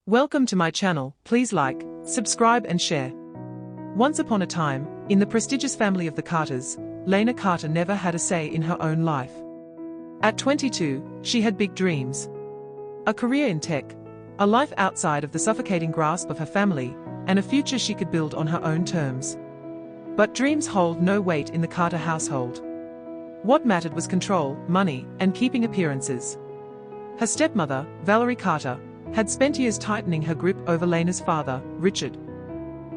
Welcome to my channel. Please like, subscribe and share. Once upon a time, in the prestigious family of the Carters, Lena Carter never had a say in her own life. At 22, she had big dreams. A career in tech, a life outside of the suffocating grasp of her family, and a future she could build on her own terms. But dreams hold no weight in the Carter household. What mattered was control, money, and keeping appearances. Her stepmother, Valerie Carter, had spent years tightening her grip over Lena's father, Richard.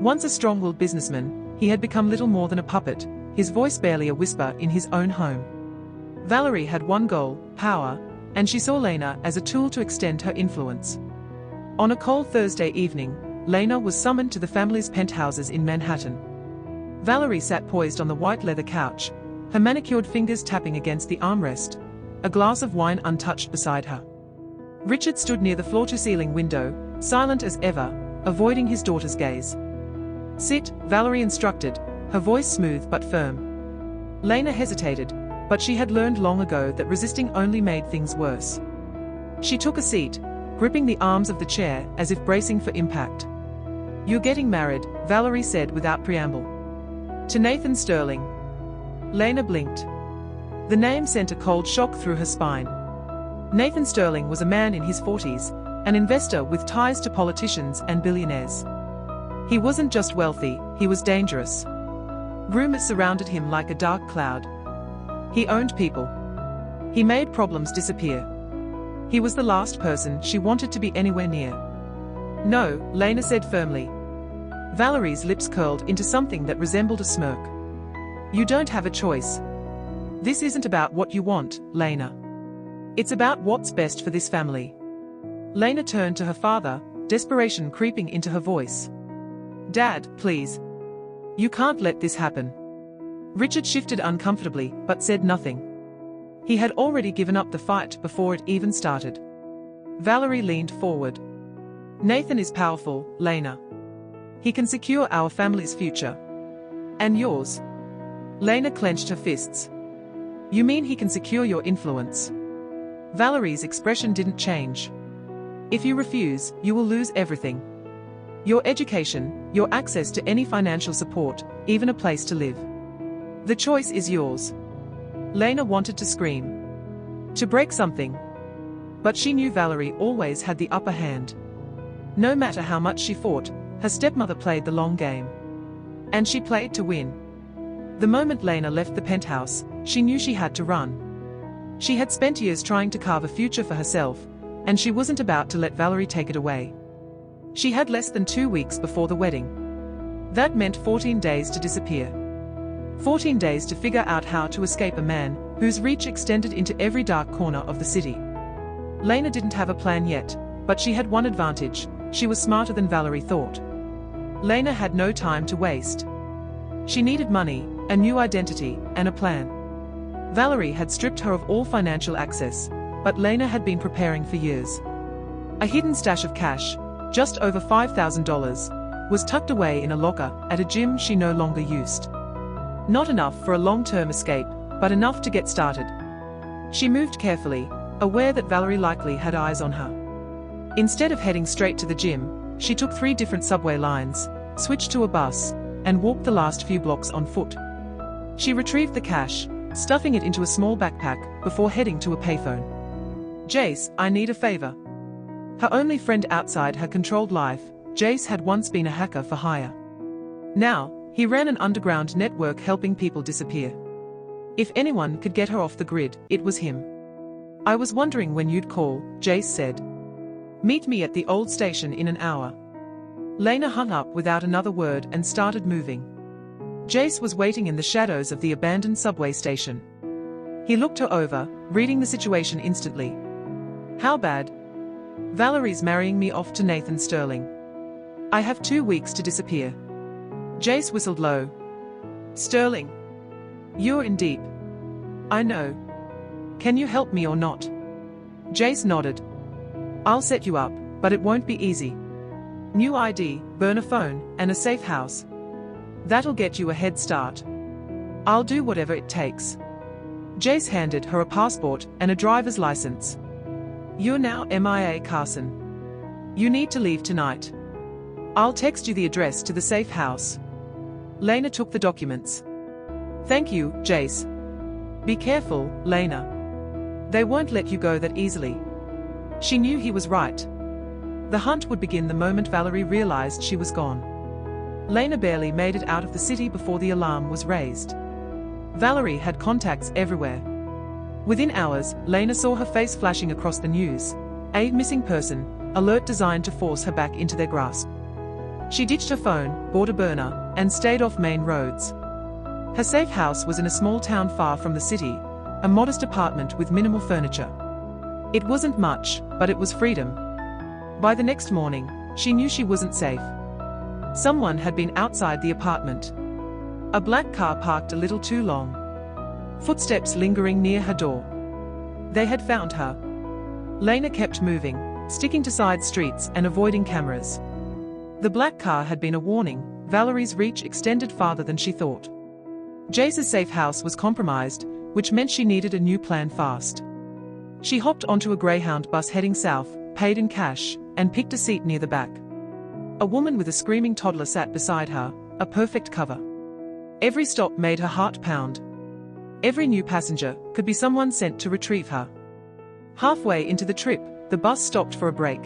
Once a strong-willed businessman, he had become little more than a puppet, his voice barely a whisper in his own home. Valerie had one goal, power, and she saw Lena as a tool to extend her influence. On a cold Thursday evening, Lena was summoned to the family's penthouses in Manhattan. Valerie sat poised on the white leather couch, her manicured fingers tapping against the armrest, a glass of wine untouched beside her. Richard stood near the floor-to-ceiling window, silent as ever, avoiding his daughter's gaze. "Sit," Valerie instructed, her voice smooth but firm. Lena hesitated, but she had learned long ago that resisting only made things worse. She took a seat, gripping the arms of the chair as if bracing for impact. "You're getting married," Valerie said without preamble. "To Nathan Sterling." Lena blinked. The name sent a cold shock through her spine. Nathan Sterling was a man in his 40s, an investor with ties to politicians and billionaires. He wasn't just wealthy, he was dangerous. Rumors surrounded him like a dark cloud. He owned people. He made problems disappear. He was the last person she wanted to be anywhere near. "No," Lena said firmly. Valerie's lips curled into something that resembled a smirk. "You don't have a choice. This isn't about what you want, Lena. It's about what's best for this family." Lena turned to her father, desperation creeping into her voice. "Dad, please. You can't let this happen." Richard shifted uncomfortably, but said nothing. He had already given up the fight before it even started. Valerie leaned forward. "Nathan is powerful, Lena. He can secure our family's future. And yours." Lena clenched her fists. "You mean he can secure your influence?" Valerie's expression didn't change. "If you refuse, you will lose everything. Your education, your access to any financial support, even a place to live. The choice is yours." Lena wanted to scream, to break something. But she knew Valerie always had the upper hand. No matter how much she fought, her stepmother played the long game. And she played to win. The moment Lena left the penthouse, she knew she had to run. She had spent years trying to carve a future for herself, and she wasn't about to let Valerie take it away. She had less than 2 weeks before the wedding. That meant 14 days to disappear. 14 days to figure out how to escape a man whose reach extended into every dark corner of the city. Lena didn't have a plan yet, but she had one advantage: she was smarter than Valerie thought. Lena had no time to waste. She needed money, a new identity, and a plan. Valerie had stripped her of all financial access, but Lena had been preparing for years. A hidden stash of cash, just over $5,000, was tucked away in a locker at a gym she no longer used. Not enough for a long-term escape, but enough to get started. She moved carefully, aware that Valerie likely had eyes on her. Instead of heading straight to the gym, she took 3 different subway lines, switched to a bus, and walked the last few blocks on foot. She retrieved the cash, stuffing it into a small backpack, before heading to a payphone. "Jace, I need a favor." Her only friend outside her controlled life, Jace had once been a hacker for hire. Now, he ran an underground network helping people disappear. If anyone could get her off the grid, it was him. "I was wondering when you'd call," Jace said. "Meet me at the old station in an hour." Lena hung up without another word and started moving. Jace was waiting in the shadows of the abandoned subway station. He looked her over, reading the situation instantly. "How bad?" "Valerie's marrying me off to Nathan Sterling. I have 2 weeks to disappear." Jace whistled low. "Sterling? You're in deep." "I know. Can you help me or not?" Jace nodded. "I'll set you up, but it won't be easy. New ID, burner phone, and a safe house. That'll get you a head start. I'll do whatever it takes." Jace handed her a passport and a driver's license. "You're now MIA, Carson. You need to leave tonight. I'll text you the address to the safe house. Lena took the documents. Thank you, Jace. Be careful, Lena. They won't let you go that easily. She knew he was right. The hunt would begin the moment Valerie realized she was gone. Lena barely made it out of the city before the alarm was raised. Valerie had contacts everywhere. Within hours, Lena saw her face flashing across the news. A missing person alert designed to force her back into their grasp. She ditched her phone, bought a burner, and stayed off main roads. Her safe house was in a small town far from the city, a modest apartment with minimal furniture. It wasn't much, but it was freedom. By the next morning, she knew she wasn't safe. Someone had been outside the apartment. A black car parked a little too long. Footsteps lingering near her door. They had found her. Lena kept moving, sticking to side streets and avoiding cameras. The black car had been a warning. Valerie's reach extended farther than she thought. Jace's safe house was compromised, which meant she needed a new plan fast. She hopped onto a Greyhound bus heading south, paid in cash, and picked a seat near the back. A woman with a screaming toddler sat beside her, a perfect cover. Every stop made her heart pound. Every new passenger could be someone sent to retrieve her. Halfway into the trip, the bus stopped for a break.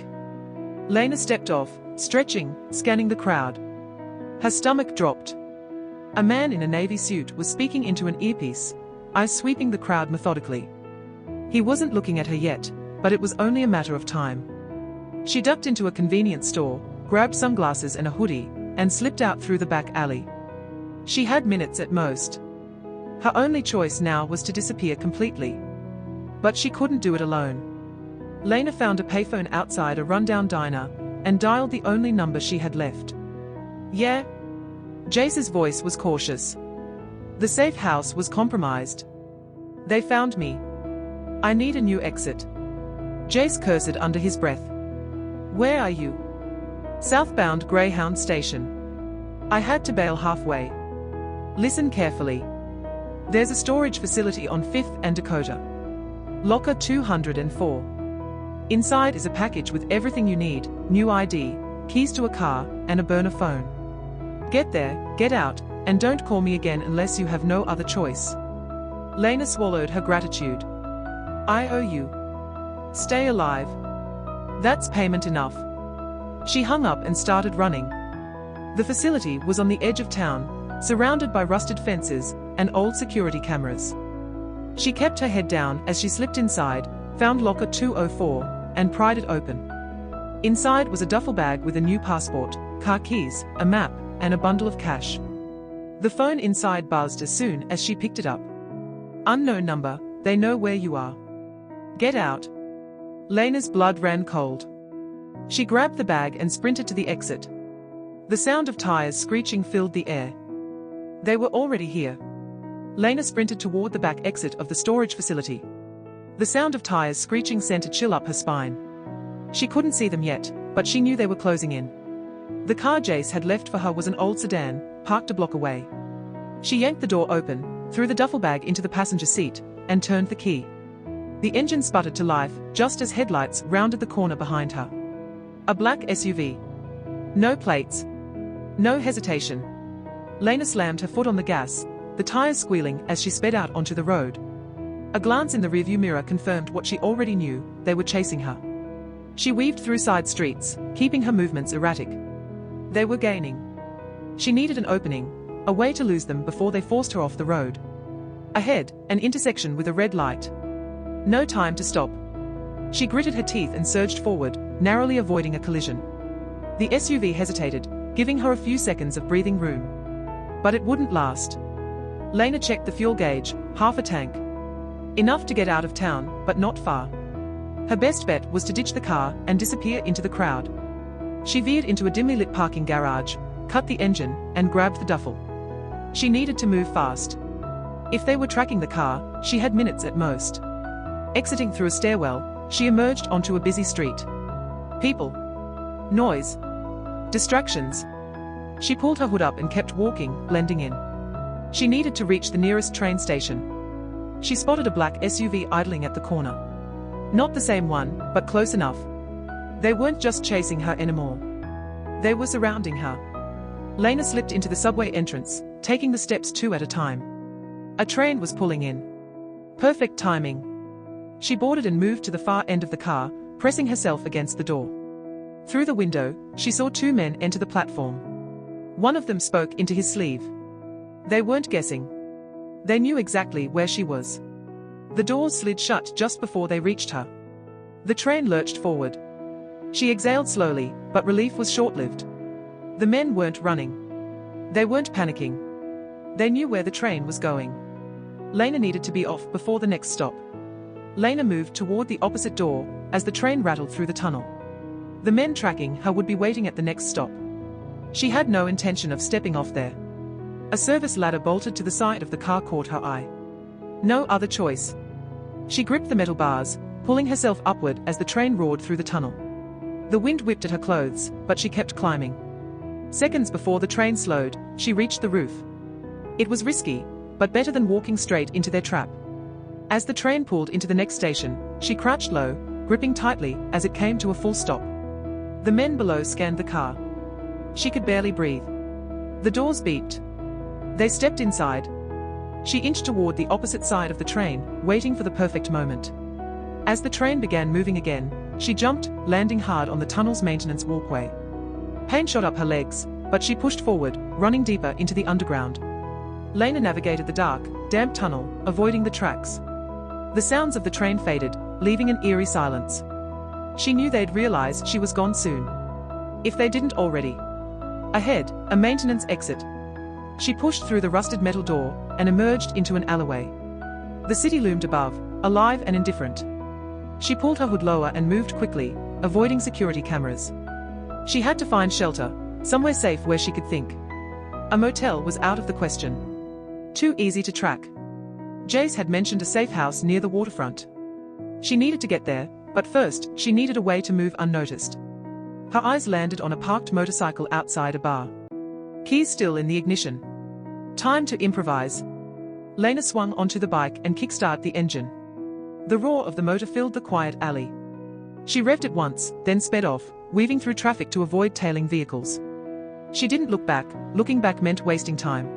Lena stepped off, stretching, scanning the crowd. Her stomach dropped. A man in a navy suit was speaking into an earpiece, eyes sweeping the crowd methodically. He wasn't looking at her yet, but it was only a matter of time. She ducked into a convenience store, grabbed sunglasses and a hoodie, and slipped out through the back alley. She had minutes at most. Her only choice now was to disappear completely. But she couldn't do it alone. Lena found a payphone outside a rundown diner, and dialed the only number she had left. Yeah? Jace's voice was cautious. The safe house was compromised. They found me. I need a new exit. Jace cursed under his breath. Where are you? Southbound Greyhound Station. I had to bail halfway. Listen carefully. There's a storage facility on 5th and Dakota. Locker 204. Inside is a package with everything you need, new ID, keys to a car, and a burner phone. Get there, get out, and don't call me again unless you have no other choice. Lena swallowed her gratitude. I owe you. Stay alive. That's payment enough. She hung up and started running. The facility was on the edge of town, surrounded by rusted fences and old security cameras. She kept her head down as she slipped inside, found locker 204, and pried it open. Inside was a duffel bag with a new passport, car keys, a map, and a bundle of cash. The phone inside buzzed as soon as she picked it up. Unknown number, they know where you are. Get out. Lena's blood ran cold. She grabbed the bag and sprinted to the exit. The sound of tires screeching filled the air. They were already here. Lena sprinted toward the back exit of the storage facility. The sound of tires screeching sent a chill up her spine. She couldn't see them yet, but she knew they were closing in. The car Jace had left for her was an old sedan, parked a block away. She yanked the door open, threw the duffel bag into the passenger seat, and turned the key. The engine sputtered to life just as headlights rounded the corner behind her. A black SUV. No plates. No hesitation. Lena slammed her foot on the gas, the tires squealing as she sped out onto the road. A glance in the rearview mirror confirmed what she already knew: they were chasing her. She weaved through side streets, keeping her movements erratic. They were gaining. She needed an opening, a way to lose them before they forced her off the road. Ahead, an intersection with a red light. No time to stop. She gritted her teeth and surged forward, narrowly avoiding a collision. The SUV hesitated, giving her a few seconds of breathing room. But it wouldn't last. Lena checked the fuel gauge, half a tank. Enough to get out of town, but not far. Her best bet was to ditch the car and disappear into the crowd. She veered into a dimly lit parking garage, cut the engine, and grabbed the duffel. She needed to move fast. If they were tracking the car, she had minutes at most. Exiting through a stairwell, she emerged onto a busy street. People. Noise. Distractions. She pulled her hood up and kept walking, blending in. She needed to reach the nearest train station. She spotted a black SUV idling at the corner. Not the same one, but close enough. They weren't just chasing her anymore. They were surrounding her. Lena slipped into the subway entrance, taking the steps 2 at a time. A train was pulling in. Perfect timing. She boarded and moved to the far end of the car, pressing herself against the door. Through the window, she saw 2 men enter the platform. One of them spoke into his sleeve. They weren't guessing. They knew exactly where she was. The doors slid shut just before they reached her. The train lurched forward. She exhaled slowly, but relief was short-lived. The men weren't running. They weren't panicking. They knew where the train was going. Lena needed to be off before the next stop. Lena moved toward the opposite door as the train rattled through the tunnel. The men tracking her would be waiting at the next stop. She had no intention of stepping off there. A service ladder bolted to the side of the car caught her eye. No other choice. She gripped the metal bars, pulling herself upward as the train roared through the tunnel. The wind whipped at her clothes, but she kept climbing. Seconds before the train slowed, she reached the roof. It was risky, but better than walking straight into their trap. As the train pulled into the next station, she crouched low, gripping tightly as it came to a full stop. The men below scanned the car. She could barely breathe. The doors beeped. They stepped inside. She inched toward the opposite side of the train, waiting for the perfect moment. As the train began moving again, she jumped, landing hard on the tunnel's maintenance walkway. Pain shot up her legs, but she pushed forward, running deeper into the underground. Lena navigated the dark, damp tunnel, avoiding the tracks. The sounds of the train faded, leaving an eerie silence. She knew they'd realize she was gone soon. If they didn't already. Ahead, a maintenance exit. She pushed through the rusted metal door and emerged into an alleyway. The city loomed above, alive and indifferent. She pulled her hood lower and moved quickly, avoiding security cameras. She had to find shelter, somewhere safe where she could think. A motel was out of the question. Too easy to track. Jace had mentioned a safe house near the waterfront. She needed to get there, but first, she needed a way to move unnoticed. Her eyes landed on a parked motorcycle outside a bar. Keys still in the ignition. Time to improvise. Lena swung onto the bike and kickstart the engine. The roar of the motor filled the quiet alley. She revved it once, then sped off, weaving through traffic to avoid tailing vehicles. She didn't look back. Looking back meant wasting time.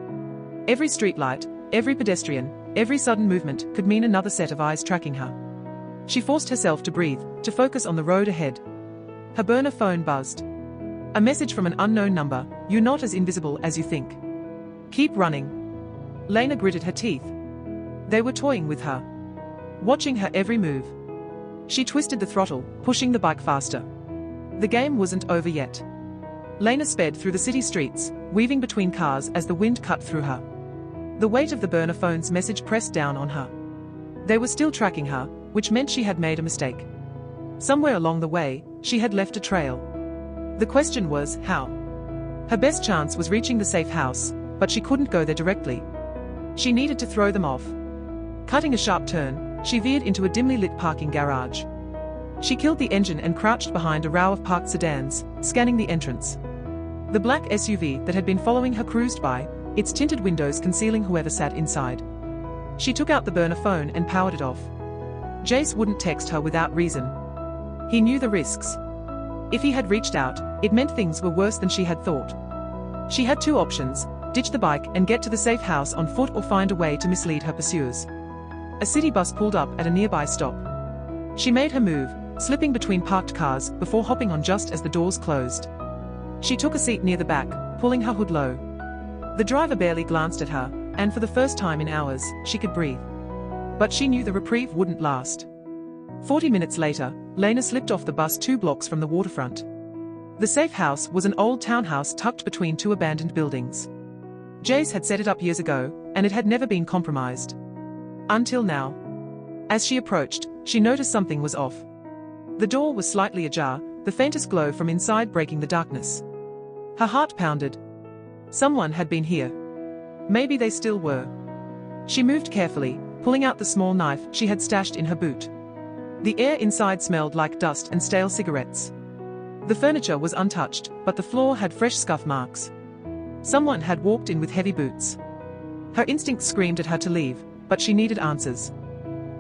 Every streetlight, every pedestrian, every sudden movement could mean another set of eyes tracking her. She forced herself to breathe, to focus on the road ahead. Her burner phone buzzed. A message from an unknown number: "You're not as invisible as you think. Keep running." Lena gritted her teeth. They were toying with her, watching her every move. She twisted the throttle, pushing the bike faster. The game wasn't over yet. Lena sped through the city streets, weaving between cars as the wind cut through her. The weight of the burner phone's message pressed down on her. They were still tracking her, which meant she had made a mistake. Somewhere along the way, she had left a trail. The question was, how? Her best chance was reaching the safe house, but she couldn't go there directly. She needed to throw them off. Cutting a sharp turn, she veered into a dimly lit parking garage. She killed the engine and crouched behind a row of parked sedans, scanning the entrance. The black SUV that had been following her cruised by, its tinted windows concealing whoever sat inside. She took out the burner phone and powered it off. Jace wouldn't text her without reason. He knew the risks. If he had reached out, it meant things were worse than she had thought. She had 2 options: ditch the bike and get to the safe house on foot, or find a way to mislead her pursuers. A city bus pulled up at a nearby stop. She made her move, slipping between parked cars before hopping on just as the doors closed. She took a seat near the back, pulling her hood low. The driver barely glanced at her, and for the first time in hours, she could breathe. But she knew the reprieve wouldn't last. 40 minutes later, Lena slipped off the bus 2 blocks from the waterfront. The safe house was an old townhouse tucked between 2 abandoned buildings. Jace had set it up years ago, and it had never been compromised. Until now. As she approached, she noticed something was off. The door was slightly ajar, the faintest glow from inside breaking the darkness. Her heart pounded. Someone had been here. Maybe they still were. She moved carefully, pulling out the small knife she had stashed in her boot. The air inside smelled like dust and stale cigarettes. The furniture was untouched, but the floor had fresh scuff marks. Someone had walked in with heavy boots. Her instincts screamed at her to leave, but she needed answers.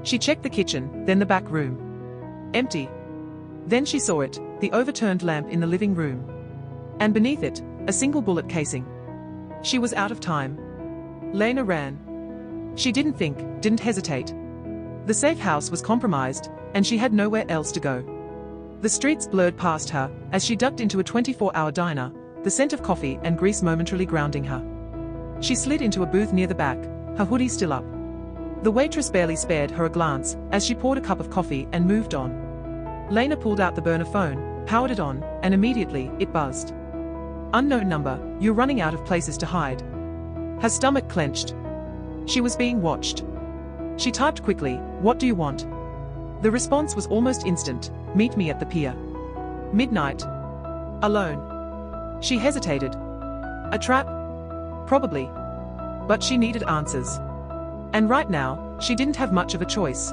She checked the kitchen, then the back room. Empty. Then she saw it, the overturned lamp in the living room. And beneath it, a single bullet casing. She was out of time. Lena ran. She didn't think, didn't hesitate. The safe house was compromised, and she had nowhere else to go. The streets blurred past her, as she ducked into a 24-hour diner, the scent of coffee and grease momentarily grounding her. She slid into a booth near the back, her hoodie still up. The waitress barely spared her a glance, as she poured a cup of coffee and moved on. Lena pulled out the burner phone, powered it on, and immediately, it buzzed. Unknown number, you're running out of places to hide. Her stomach clenched. She was being watched. She typed quickly, what do you want? The response was almost instant, meet me at the pier. Midnight. Alone. She hesitated. A trap? Probably. But she needed answers. And right now, she didn't have much of a choice.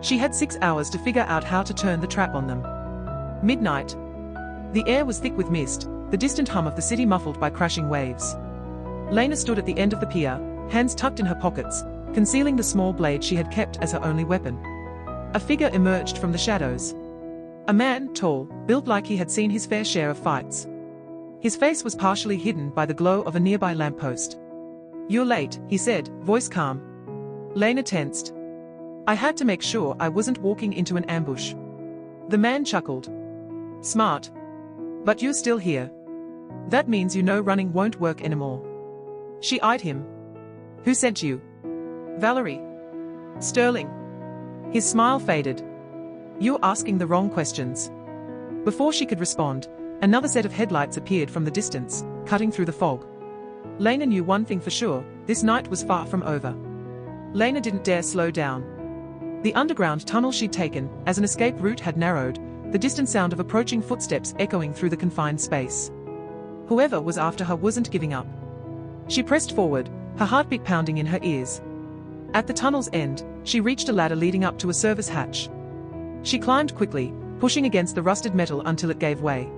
She had 6 hours to figure out how to turn the trap on them. Midnight. The air was thick with mist, the distant hum of the city muffled by crashing waves. Lena stood at the end of the pier, hands tucked in her pockets, concealing the small blade she had kept as her only weapon. A figure emerged from the shadows. A man, tall, built like he had seen his fair share of fights. His face was partially hidden by the glow of a nearby lamppost. You're late, he said, voice calm. Lena tensed. I had to make sure I wasn't walking into an ambush. The man chuckled. Smart. But you're still here. That means you know running won't work anymore. She eyed him. Who sent you? Valerie. Sterling. His smile faded. You're asking the wrong questions. Before she could respond, another set of headlights appeared from the distance, cutting through the fog. Lena knew one thing for sure, this night was far from over. Lena didn't dare slow down. The underground tunnel she'd taken, as an escape route had narrowed, the distant sound of approaching footsteps echoing through the confined space. Whoever was after her wasn't giving up. She pressed forward, her heartbeat pounding in her ears. At the tunnel's end, she reached a ladder leading up to a service hatch. She climbed quickly, pushing against the rusted metal until it gave way.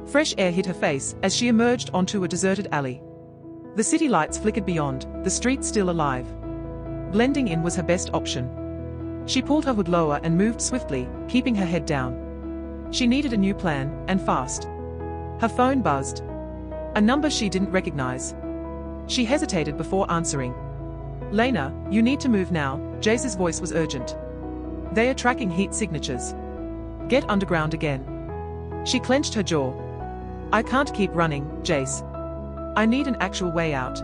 Fresh air hit her face as she emerged onto a deserted alley. The city lights flickered beyond, the streets still alive. Blending in was her best option. She pulled her hood lower and moved swiftly, keeping her head down. She needed a new plan, and fast. Her phone buzzed. A number she didn't recognize. She hesitated before answering. Lena, you need to move now, Jace's voice was urgent. They are tracking heat signatures. Get underground again. She clenched her jaw. I can't keep running, Jace. I need an actual way out.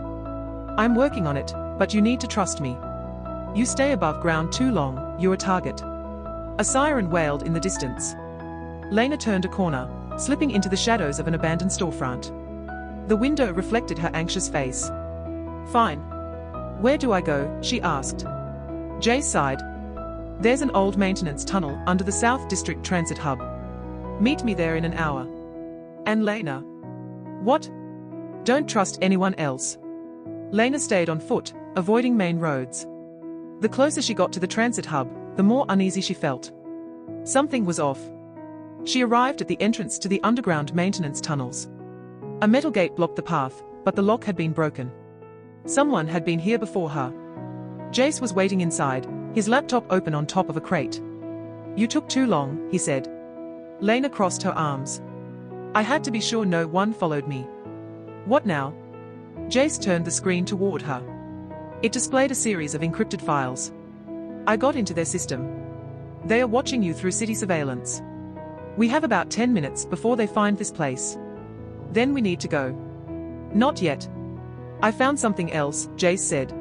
I'm working on it, but you need to trust me. You stay above ground too long, you're a target. A siren wailed in the distance. Lena turned a corner, slipping into the shadows of an abandoned storefront. The window reflected her anxious face. Fine. Where do I go? She asked. Jace sighed. There's an old maintenance tunnel under the South District Transit Hub. Meet me there in an hour. And Lena. What? Don't trust anyone else. Lena stayed on foot, avoiding main roads. The closer she got to the transit hub, the more uneasy she felt. Something was off. She arrived at the entrance to the underground maintenance tunnels. A metal gate blocked the path, but the lock had been broken. Someone had been here before her. Jace was waiting inside, his laptop open on top of a crate. You took too long, he said. Lena crossed her arms. I had to be sure no one followed me. What now? Jace turned the screen toward her. It displayed a series of encrypted files. I got into their system. They are watching you through city surveillance. We have about 10 minutes before they find this place. Then we need to go. Not yet. I found something else, Jace said.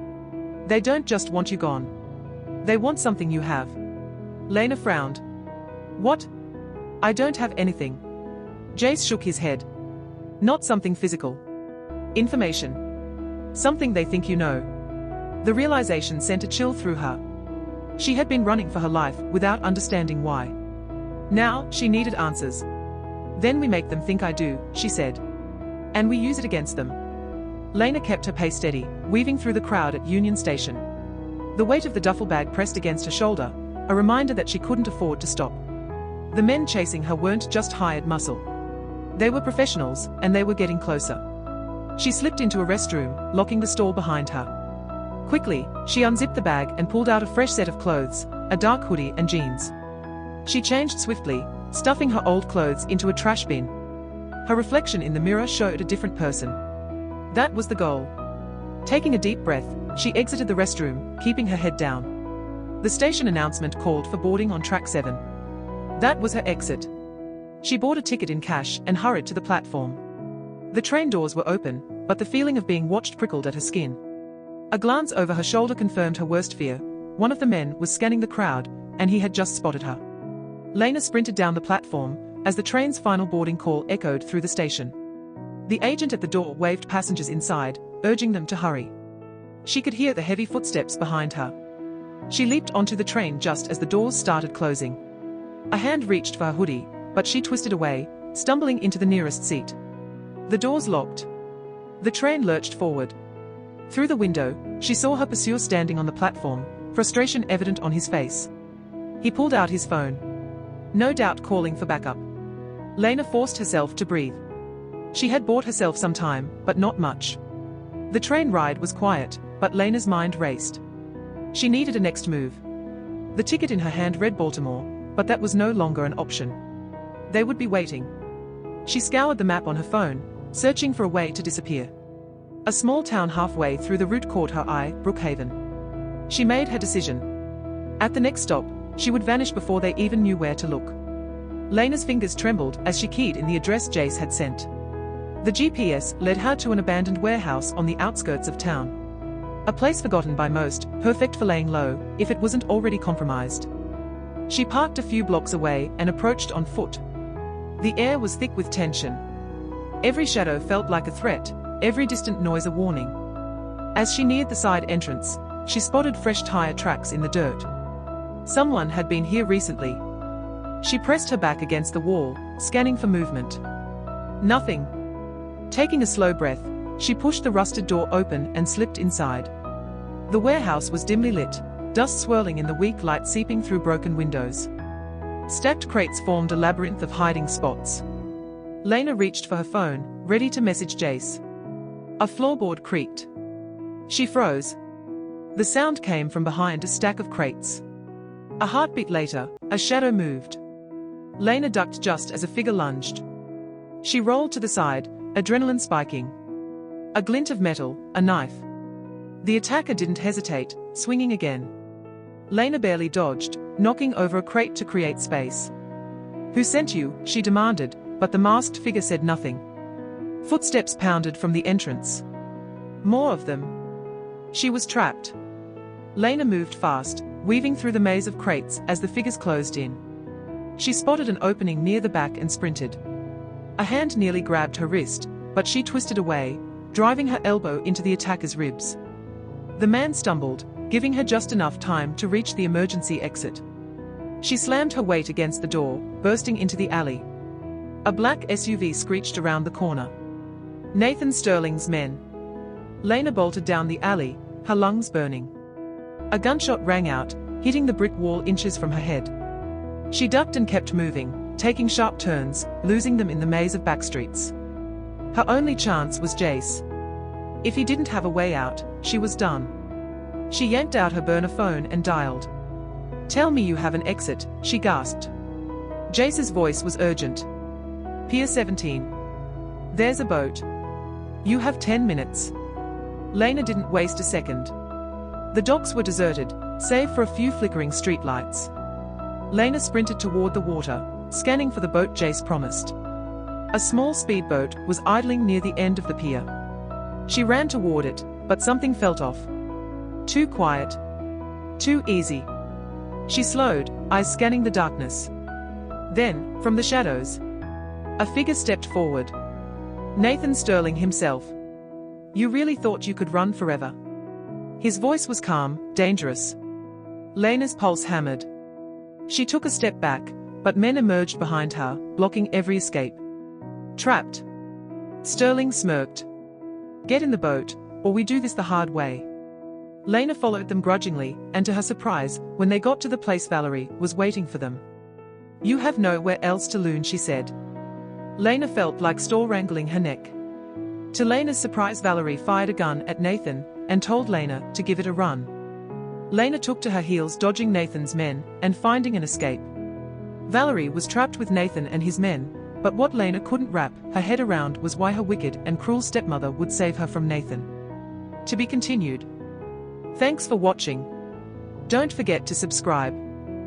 They don't just want you gone. They want something you have. Lena frowned. What? I don't have anything. Jace shook his head. Not something physical. Information. Something they think you know. The realization sent a chill through her. She had been running for her life without understanding why. Now, she needed answers. Then we make them think I do, she said. And we use it against them. Lena kept her pace steady, weaving through the crowd at Union Station. The weight of the duffel bag pressed against her shoulder, a reminder that she couldn't afford to stop. The men chasing her weren't just hired muscle. They were professionals, and they were getting closer. She slipped into a restroom, locking the stall behind her. Quickly, she unzipped the bag and pulled out a fresh set of clothes, a dark hoodie and jeans. She changed swiftly, stuffing her old clothes into a trash bin. Her reflection in the mirror showed a different person. That was the goal. Taking a deep breath, she exited the restroom, keeping her head down. The station announcement called for boarding on track 7. That was her exit. She bought a ticket in cash and hurried to the platform. The train doors were open, but the feeling of being watched prickled at her skin. A glance over her shoulder confirmed her worst fear. One of the men was scanning the crowd, and he had just spotted her. Lena sprinted down the platform as the train's final boarding call echoed through the station. The agent at the door waved passengers inside, urging them to hurry. She could hear the heavy footsteps behind her. She leaped onto the train just as the doors started closing. A hand reached for her hoodie, but she twisted away, stumbling into the nearest seat. The doors locked. The train lurched forward. Through the window, she saw her pursuer standing on the platform, frustration evident on his face. He pulled out his phone. No doubt calling for backup. Lena forced herself to breathe. She had bought herself some time, but not much. The train ride was quiet, but Lena's mind raced. She needed a next move. The ticket in her hand read Baltimore, but that was no longer an option. They would be waiting. She scoured the map on her phone, searching for a way to disappear. A small town halfway through the route caught her eye, Brookhaven. She made her decision. At the next stop, she would vanish before they even knew where to look. Lena's fingers trembled as she keyed in the address Jace had sent. The GPS led her to an abandoned warehouse on the outskirts of town. A place forgotten by most, perfect for laying low, if it wasn't already compromised. She parked a few blocks away and approached on foot. The air was thick with tension. Every shadow felt like a threat, every distant noise a warning. As she neared the side entrance, she spotted fresh tire tracks in the dirt. Someone had been here recently. She pressed her back against the wall, scanning for movement. Nothing. Taking a slow breath, she pushed the rusted door open and slipped inside. The warehouse was dimly lit, dust swirling in the weak light seeping through broken windows. Stacked crates formed a labyrinth of hiding spots. Lena reached for her phone, ready to message Jace. A floorboard creaked. She froze. The sound came from behind a stack of crates. A heartbeat later, a shadow moved. Lena ducked just as a figure lunged. She rolled to the side, adrenaline spiking. A glint of metal, a knife. The attacker didn't hesitate, swinging again. Lena barely dodged, knocking over a crate to create space. "Who sent you?" she demanded, but the masked figure said nothing. Footsteps pounded from the entrance. More of them. She was trapped. Lena moved fast, weaving through the maze of crates as the figures closed in. She spotted an opening near the back and sprinted. A hand nearly grabbed her wrist, but she twisted away, driving her elbow into the attacker's ribs. The man stumbled, giving her just enough time to reach the emergency exit. She slammed her weight against the door, bursting into the alley. A black SUV screeched around the corner. Nathan Sterling's men. Lena bolted down the alley, her lungs burning. A gunshot rang out, hitting the brick wall inches from her head. She ducked and kept moving, taking sharp turns, losing them in the maze of backstreets. Her only chance was Jace. If he didn't have a way out, she was done. She yanked out her burner phone and dialed. "Tell me you have an exit," she gasped. Jace's voice was urgent. "Pier 17. There's a boat. You have 10 minutes. Lena didn't waste a second. The docks were deserted, save for a few flickering streetlights. Lena sprinted toward the water, scanning for the boat Jace promised. A small speedboat was idling near the end of the pier. She ran toward it, but something felt off. Too quiet. Too easy. She slowed, eyes scanning the darkness. Then, from the shadows, a figure stepped forward. Nathan Sterling himself. "You really thought you could run forever?" His voice was calm, dangerous. Lena's pulse hammered. She took a step back, but men emerged behind her, blocking every escape. Trapped. Sterling smirked. "Get in the boat, or we do this the hard way." Lena followed them grudgingly, and to her surprise, when they got to the place Valerie was waiting for them. "You have nowhere else to loon," she said. Lena felt like Storr wrangling her neck. To Lena's surprise, Valerie fired a gun at Nathan and told Lena to give it a run. Lena took to her heels, dodging Nathan's men and finding an escape. Valerie was trapped with Nathan and his men, but what Lena couldn't wrap her head around was why her wicked and cruel stepmother would save her from Nathan. To be continued. Thanks for watching. Don't forget to subscribe.